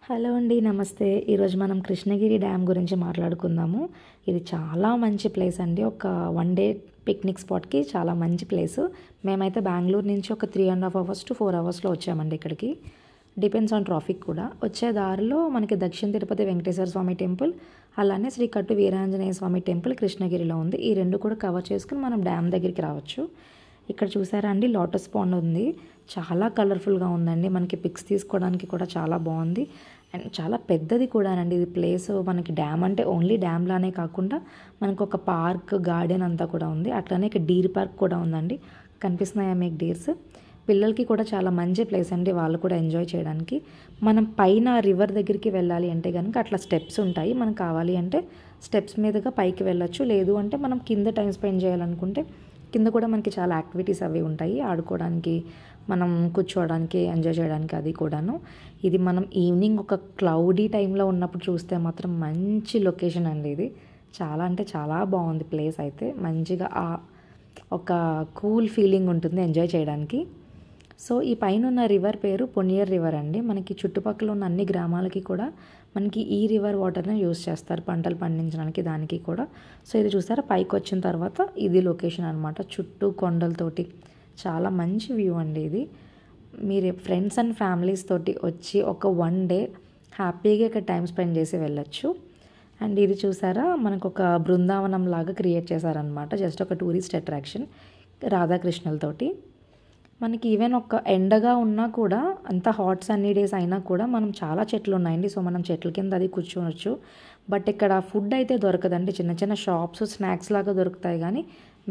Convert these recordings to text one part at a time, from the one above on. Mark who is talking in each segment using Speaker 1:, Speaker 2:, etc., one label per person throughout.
Speaker 1: Hello అండి, నమస్తే. ఈరోజు మనం కృష్ణగిరి డ్యామ్ గురించి మాట్లాడుకుందాము. ఇది చాలా మంచి ప్లేస్ అండి. ఒక 1 డే పిక్నిక్ స్పాట్కి చాలా మంచి ప్లేస్. మేమైతే బెంగళూరు నుంచి ఒక 3.5 అవర్స్ టు 4 అవర్స్లో వచ్చామండి ఇక్కడికి. డిపెండ్స్ ఆన్ ట్రాఫిక్ కూడా. వచ్చే దారిలో మనకి దక్షిణ తిరుపతి వెంకటేశ్వర స్వామి టెంపుల్, అలానే శ్రీ కట్టు వీరాంజనేయ స్వామి టెంపుల్ కృష్ణగిరిలో ఉంది. ఈ రెండు కూడా కవర్ చేసుకుని మనం డ్యామ్ దగ్గరికి రావచ్చు. ఇక్కడ చూసారా అండి, లోటస్ పాండ్ ఉంది. చాలా కలర్ఫుల్గా ఉందండి. మనకి పిక్స్ తీసుకోవడానికి కూడా చాలా బాగుంది అండ్ చాలా పెద్దది కూడానండి ఇది ప్లేస్. మనకి డ్యామ్ అంటే ఓన్లీ డ్యామ్ లానే కాకుండా మనకు ఒక పార్క్, గార్డెన్ అంతా కూడా ఉంది. అట్లనే ఇక్కడ డీర్ పార్క్ కూడా ఉందండి. కనిపిస్తున్నాయా మీకు డీర్స్? పిల్లలకి కూడా చాలా మంచి ప్లేస్ అండి, వాళ్ళు కూడా ఎంజాయ్ చేయడానికి. మనం పైన రివర్ దగ్గరికి వెళ్ళాలి అంటే కనుక అట్లా స్టెప్స్ ఉంటాయి. మనకు కావాలి అంటే స్టెప్స్ మీదుగా పైకి వెళ్ళొచ్చు. లేదు అంటే మనం కింద టైం స్పెండ్ చేయాలనుకుంటే కింద కూడా మనకి చాలా యాక్టివిటీస్ అవి ఉంటాయి, ఆడుకోవడానికి, మనం కూర్చోవడానికి, ఎంజాయ్ చేయడానికి. అది కూడాను ఇది మనం ఈవినింగ్ ఒక క్లౌడీ టైంలో ఉన్నప్పుడు చూస్తే మాత్రం మంచి లొకేషన్ అండి ఇది. చాలా అంటే చాలా బాగుంది ప్లేస్ అయితే. మంచిగా ఒక కూల్ ఫీలింగ్ ఉంటుంది ఎంజాయ్ చేయడానికి. సో ఈ పైన ఉన్న రివర్ పేరు పొన్నియర్ రివర్ అండి. మనకి చుట్టుపక్కల ఉన్న అన్ని గ్రామాలకి కూడా మనకి ఈ రివర్ వాటర్నే యూస్ చేస్తారు పంటలు పండించడానికి, దానికి కూడా. సో ఇది చూసారా, పైకి వచ్చిన తర్వాత ఇది లొకేషన్ అనమాట. చుట్టూ కొండలతోటి చాలా మంచి వ్యూ అండి ఇది. మీరు ఫ్రెండ్స్ అండ్ ఫ్యామిలీస్ తోటి వచ్చి ఒక 1 డే హ్యాపీగా ఇక్కడ టైం స్పెండ్ చేసి వెళ్ళొచ్చు. అండ్ ఇది చూసారా, మనకు ఒక బృందావనం లాగా క్రియేట్ చేశారనమాట. జస్ట్ ఒక టూరిస్ట్ అట్రాక్షన్ రాధాకృష్ణులతోటి. మనకి ఈవెన్ ఒక ఎండగా ఉన్నా కూడా, అంత హాట్ సన్నీ డేస్ అయినా కూడా మనం చాలా చెట్లు ఉన్నాయండి. సో మనం చెట్ల కింద అది కూర్చోవచ్చు. బట్ ఇక్కడ ఫుడ్ అయితే దొరకదండి. చిన్న చిన్న షాప్స్, స్నాక్స్ లాగా దొరుకుతాయి, కానీ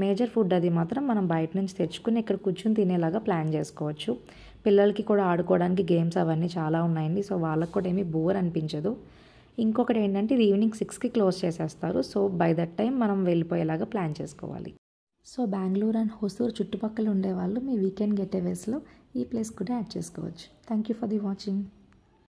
Speaker 1: మేజర్ ఫుడ్ అది మాత్రం మనం బయట నుంచి తెచ్చుకుని ఇక్కడ కూర్చుని తినేలాగా ప్లాన్ చేసుకోవచ్చు. పిల్లలకి కూడా ఆడుకోవడానికి గేమ్స్ అవన్నీ చాలా ఉన్నాయండి. సో వాళ్ళకి కూడా ఏమీ బోర్ అనిపించదు. ఇంకొకటి ఏంటంటే ఇది ఈవినింగ్ 6కి క్లోజ్ చేసేస్తారు. సో బై దట్ టైం మనం వెళ్ళిపోయేలాగా ప్లాన్ చేసుకోవాలి. సో బెంగళూరు అండ్ హొసూర్ చుట్టుపక్కల ఉండేవాళ్ళు మీ వీకెండ్ గెటవేస్లో ఈ ప్లేస్ కూడా యాడ్ చేసుకోవచ్చు. Thank you for the watching.